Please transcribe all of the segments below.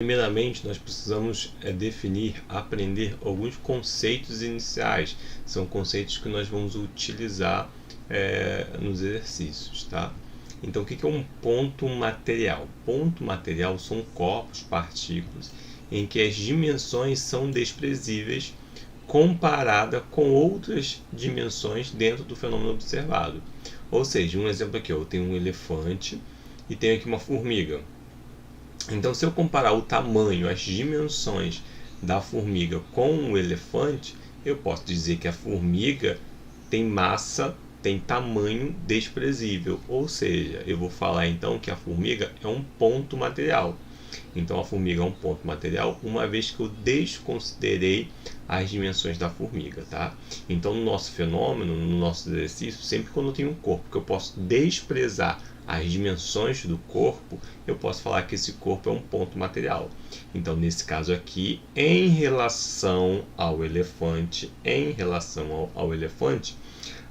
Primeiramente, nós precisamos definir, aprender alguns conceitos iniciais. São conceitos que nós vamos utilizar nos exercícios, tá? Então, o que é um ponto material? Ponto material são corpos, partículas, em que as dimensões são desprezíveis comparada com outras dimensões dentro do fenômeno observado. Ou seja, um exemplo aqui, eu tenho um elefante e tenho aqui uma formiga. Então, se eu comparar o tamanho, as dimensões da formiga com o elefante, eu posso dizer que a formiga tem massa, tem tamanho desprezível. Ou seja, eu vou falar então que a formiga é um ponto material. Então, a formiga é um ponto material, uma vez que eu desconsiderei as dimensões da formiga, tá? Então, no nosso fenômeno, no nosso exercício, sempre quando eu tenho um corpo que eu posso desprezar as dimensões do corpo, eu posso falar que esse corpo é um ponto material. Então, nesse caso aqui, em relação ao elefante,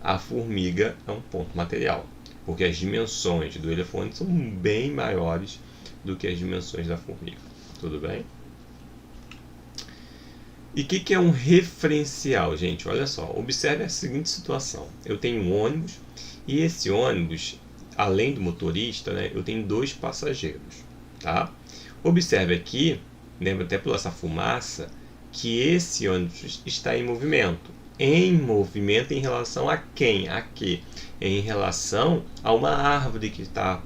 a formiga é um ponto material, porque as dimensões do elefante são bem maiores do que as dimensões da formiga. Tudo bem? E o que é um referencial, gente? Olha só, observe a seguinte situação. Eu tenho um ônibus e esse ônibus, além do motorista, né, eu tenho dois passageiros, tá? Observe aqui, lembra até pela essa fumaça, que esse ônibus está em movimento. Em movimento em relação a quem? A quê? Em relação a uma árvore que está,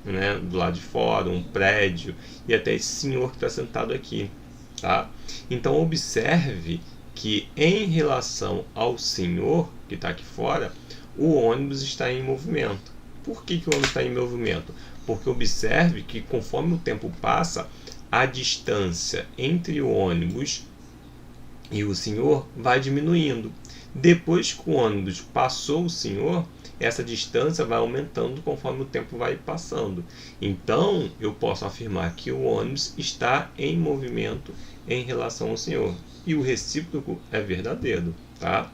né, do lado de fora, um prédio, e até esse senhor que está sentado aqui, tá? Então observe que em relação ao senhor que está aqui fora, o ônibus está em movimento. Por que o ônibus está em movimento? Porque observe que conforme o tempo passa, a distância entre o ônibus e o senhor vai diminuindo. Depois que o ônibus passou o senhor, essa distância vai aumentando conforme o tempo vai passando. Então, eu posso afirmar que o ônibus está em movimento em relação ao senhor. E o recíproco é verdadeiro, tá?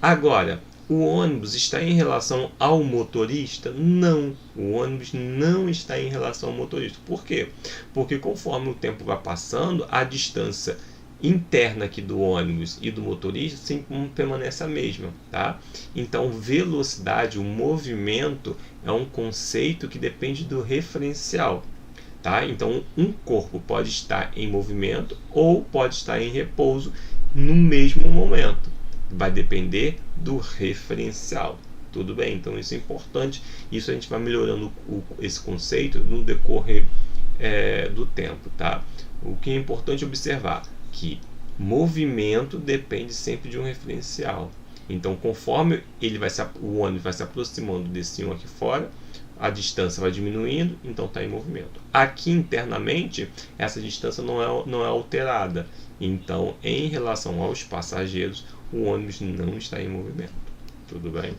Agora, o ônibus está em relação ao motorista? Não, o ônibus não está em relação ao motorista. Por quê? Porque conforme o tempo vai passando, a distância interna aqui do ônibus e do motorista sempre permanece a mesma, tá? Então, velocidade, o movimento é um conceito que depende do referencial, tá? Então, um corpo pode estar em movimento ou pode estar em repouso no mesmo momento. Vai depender do referencial. Tudo bem? Então, isso é importante. Isso a gente vai melhorando esse conceito no decorrer do tempo, tá? O que é importante observar que movimento depende sempre de um referencial. Então, conforme o ônibus vai se aproximando desse um aqui fora, a distância vai diminuindo, então está em movimento. Aqui internamente, essa distância não é alterada. Então, em relação aos passageiros, o ônibus não está em movimento. Tudo bem?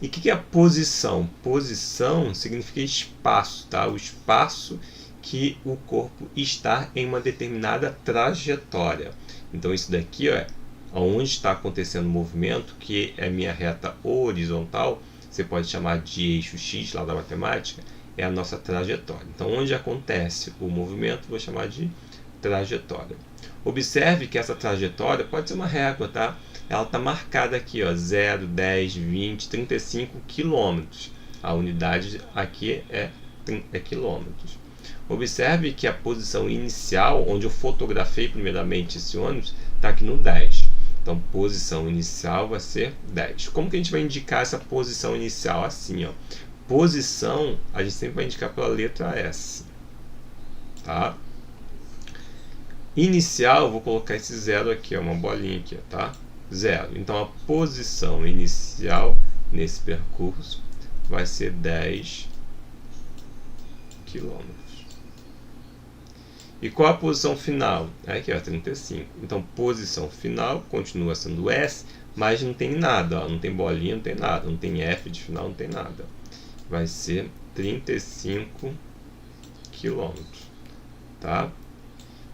E o que é a posição? Posição significa espaço, tá? O espaço que o corpo está em uma determinada trajetória. Então, isso daqui é onde está acontecendo o movimento, que é minha reta horizontal, você pode chamar de eixo X lá da matemática, é a nossa trajetória. Então, onde acontece o movimento, vou chamar de trajetória. Observe que essa trajetória pode ser uma régua, tá? Ela está marcada aqui, ó, 0, 10, 20, 35 quilômetros. A unidade aqui é quilômetros. Observe que a posição inicial, onde eu fotografei primeiramente esse ônibus, está aqui no 10. Então, posição inicial vai ser 10. Como que a gente vai indicar essa posição inicial? Assim, ó. Posição, a gente sempre vai indicar pela letra S. Tá? Inicial, eu vou colocar esse 0 aqui, ó, uma bolinha aqui, tá? 0. Então, a posição inicial nesse percurso vai ser 10 quilômetros. E qual a posição final? Aqui, ó, 35. Então, posição final continua sendo S, mas não tem nada, ó, não tem bolinha, não tem nada, não tem F de final, não tem nada. Vai ser 35 quilômetros, tá?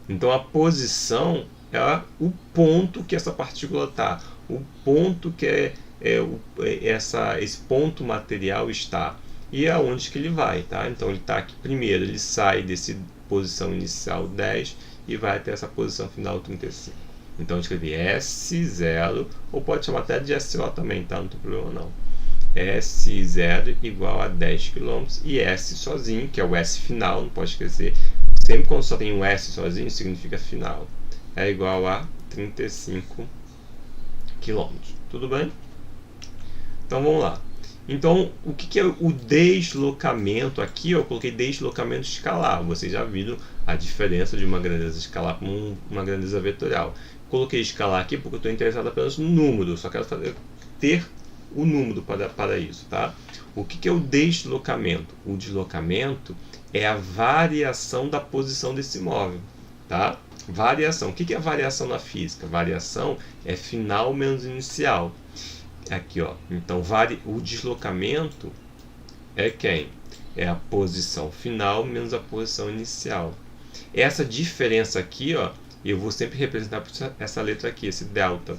Então, a posição é o ponto que essa partícula está, o ponto que esse ponto material está. e aonde que ele vai, tá? Então ele está aqui primeiro, ele sai desse posição inicial 10 e vai até essa posição final 35. Então eu escrevi S0, ou pode chamar até de SO também, tá? Não tem problema não. S0 igual a 10 km e S sozinho, que é o S final, não pode esquecer. Sempre quando só tem um S sozinho, significa final. É igual a 35 km. Tudo bem? Então vamos lá. Então, o que é o deslocamento? Aqui eu coloquei deslocamento escalar. Vocês já viram a diferença de uma grandeza escalar para uma grandeza vetorial. Coloquei escalar aqui porque eu estou interessado apenas no número. Só quero ter o número para isso, tá? O que é o deslocamento? O deslocamento é a variação da posição desse móvel, tá? Variação. O que é variação na física? Variação é final menos inicial. Aqui, ó. Então, o deslocamento é quem? É a posição final menos a posição inicial. Essa diferença aqui, ó, eu vou sempre representar por essa letra aqui, esse delta.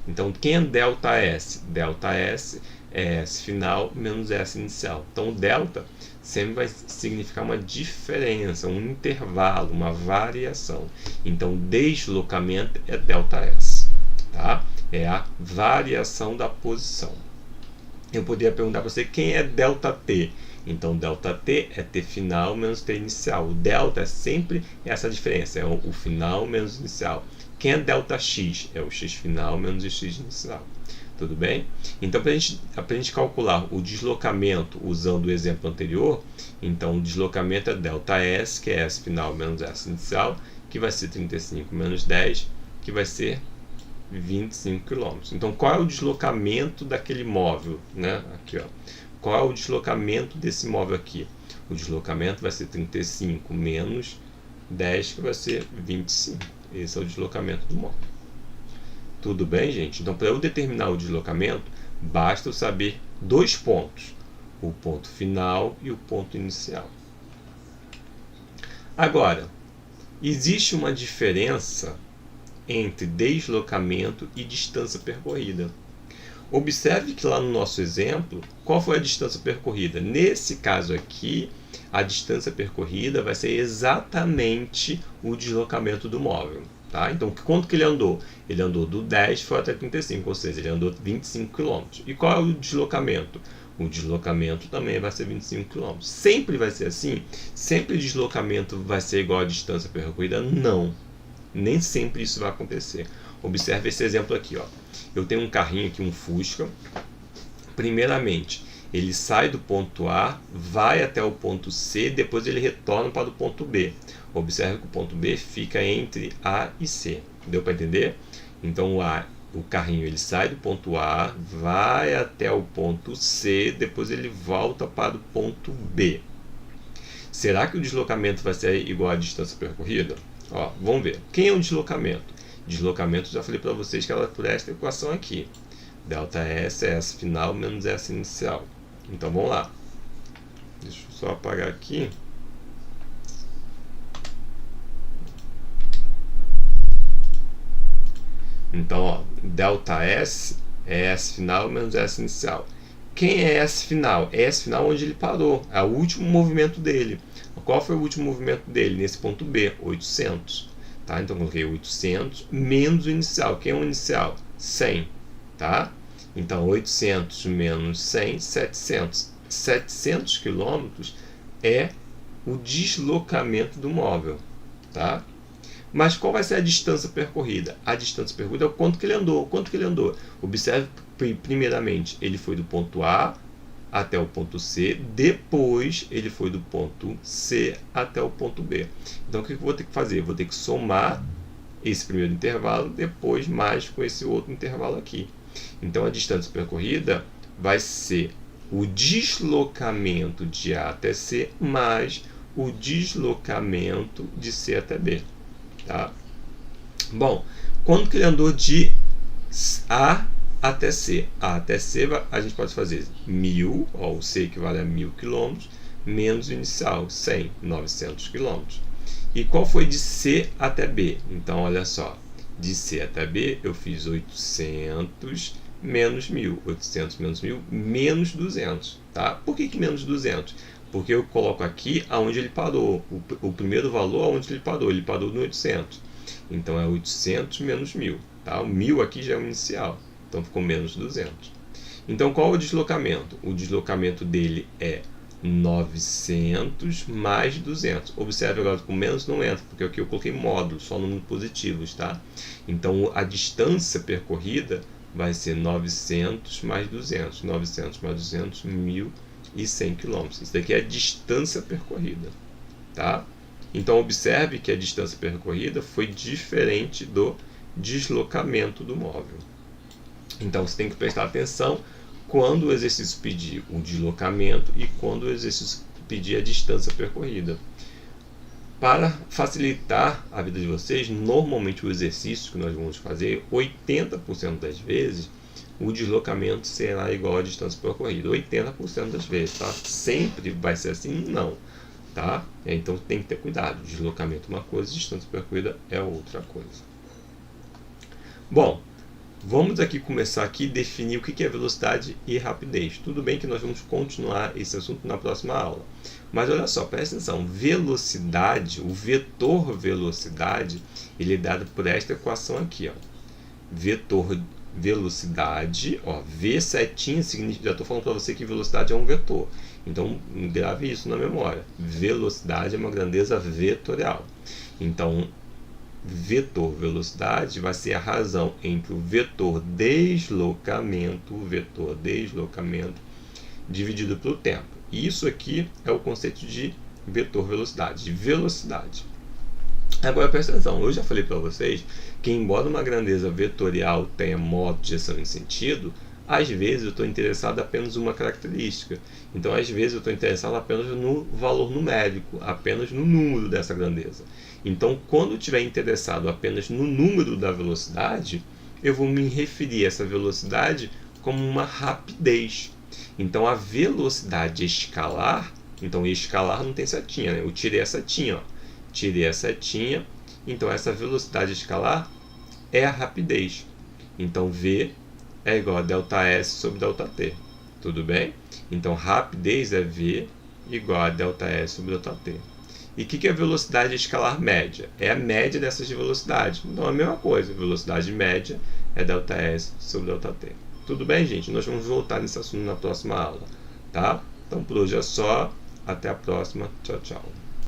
Então, quem é delta S? Delta S é S final menos S inicial. Então, o delta sempre vai significar uma diferença, um intervalo, uma variação. Então, deslocamento é delta S, tá? É a variação da posição. Eu poderia perguntar para você quem é delta T. Então, delta T é T final menos T inicial. O delta é sempre essa diferença, é o final menos o inicial. Quem é delta X? É o X final menos o X inicial. Tudo bem? Então, para a gente calcular o deslocamento usando o exemplo anterior, então o deslocamento é delta S, que é S final menos S inicial, que vai ser 35 menos 10, que vai ser 25 km. Então, qual é o deslocamento daquele móvel, né? Aqui, ó. Qual é o deslocamento desse móvel aqui? O deslocamento vai ser 35 menos 10, que vai ser 25. Esse é o deslocamento do móvel. Tudo bem, gente? Então, para eu determinar o deslocamento, basta eu saber dois pontos: o ponto final e o ponto inicial. Agora, existe uma diferença entre deslocamento e distância percorrida. Observe que lá no nosso exemplo, qual foi a distância percorrida? Nesse caso aqui, a distância percorrida vai ser exatamente o deslocamento do móvel. Tá? Então, quanto que ele andou? Ele andou do 10 foi até 35, ou seja, ele andou 25 km. E qual é o deslocamento? O deslocamento também vai ser 25 km. Sempre vai ser assim? Sempre o deslocamento vai ser igual à distância percorrida? Não. Nem sempre isso vai acontecer. Observe esse exemplo aqui, ó. Eu tenho um carrinho aqui, um Fusca. Primeiramente, ele sai do ponto A, vai até o ponto C, depois ele retorna para o ponto B. Observe que o ponto B fica entre A e C. Deu para entender? Então o carrinho ele sai do ponto A, vai até o ponto C, depois ele volta para o ponto B. Será que o deslocamento vai ser igual à distância percorrida? Ó, vamos ver. Quem é o deslocamento? Deslocamento, já falei para vocês que ela é por esta equação aqui. Delta S é S final menos S inicial. Então vamos lá. Deixa eu só apagar aqui. Então, ó, delta S é S final menos S inicial. Quem é S final? É S final onde ele parou. É o último movimento dele. Qual foi o último movimento dele? Nesse ponto B, 800. Tá? Então, coloquei 800 menos o inicial. Quem é o inicial? 100. Tá? Então, 800 menos 100, 700. 700 km é o deslocamento do móvel. Tá? Mas qual vai ser a distância percorrida? A distância percorrida é o quanto que ele andou. Quanto que ele andou? Observe, primeiramente, ele foi do ponto A até o ponto C, depois ele foi do ponto C até o ponto B. Então, o que eu vou ter que fazer? Eu vou ter que somar esse primeiro intervalo, depois mais com esse outro intervalo aqui. Então, a distância percorrida vai ser o deslocamento de A até C mais o deslocamento de C até B. Tá? Bom, quando que ele andou de A até C? A até C a gente pode fazer 1000, ó, o C equivale a 1000 km, menos o inicial, 100, 900 km. E qual foi de C até B? Então, olha só, de C até B eu fiz 800 menos 1.000. 800 menos 1.000, menos 200. Tá? Por que menos 200? Porque eu coloco aqui aonde ele parou. O primeiro valor aonde ele parou. Ele parou no 800. Então é 800 menos 1.000. Tá? O 1.000 aqui já é o inicial. Então ficou menos 200. Então qual é o deslocamento? O deslocamento dele é 900 mais 200. Observe agora que o menos não entra, porque aqui eu coloquei módulo, só números positivos, tá? Então a distância percorrida vai ser 900 mais 200. 900 mais 200, 1.100 km. Isso daqui é a distância percorrida, tá? Então observe que a distância percorrida foi diferente do deslocamento do móvel. Então você tem que prestar atenção quando o exercício pedir o deslocamento e quando o exercício pedir a distância percorrida. Para facilitar a vida de vocês, normalmente o exercício que nós vamos fazer, 80% das vezes, o deslocamento será igual à distância percorrida. 80% das vezes, tá? Sempre vai ser assim? Não. Tá? Então tem que ter cuidado. Deslocamento é uma coisa, distância percorrida é outra coisa. Bom, vamos aqui começar a definir o que é velocidade e rapidez. Tudo bem que nós vamos continuar esse assunto na próxima aula. Mas olha só, presta atenção. Velocidade, o vetor velocidade, ele é dado por esta equação aqui. Ó. Vetor velocidade, ó, V setinha significa, já estou falando para você que velocidade é um vetor. Então, grave isso na memória. Velocidade é uma grandeza vetorial. Então, vetor velocidade vai ser a razão entre o vetor deslocamento dividido pelo tempo. E isso aqui é o conceito de vetor velocidade, de velocidade. Agora presta atenção, eu já falei para vocês que embora uma grandeza vetorial tenha modo, direção e sentido, às vezes eu estou interessado apenas em uma característica. Então, às vezes eu estou interessado apenas no valor numérico, apenas no número dessa grandeza. Então, quando eu estiver interessado apenas no número da velocidade, eu vou me referir a essa velocidade como uma rapidez. Então, a velocidade escalar, então escalar não tem setinha, né? Eu tirei a setinha, ó. Tirei a setinha, então essa velocidade escalar é a rapidez. Então, V é igual a ΔS sobre ΔT. Tudo bem? Então, rapidez é V igual a ΔS sobre ΔT. E o que é a velocidade escalar média? É a média dessas velocidades. Então, é a mesma coisa. A velocidade média é ΔS sobre ΔT. Tudo bem, gente? Nós vamos voltar nesse assunto na próxima aula. Tá? Então, por hoje é só. Até a próxima. Tchau, tchau.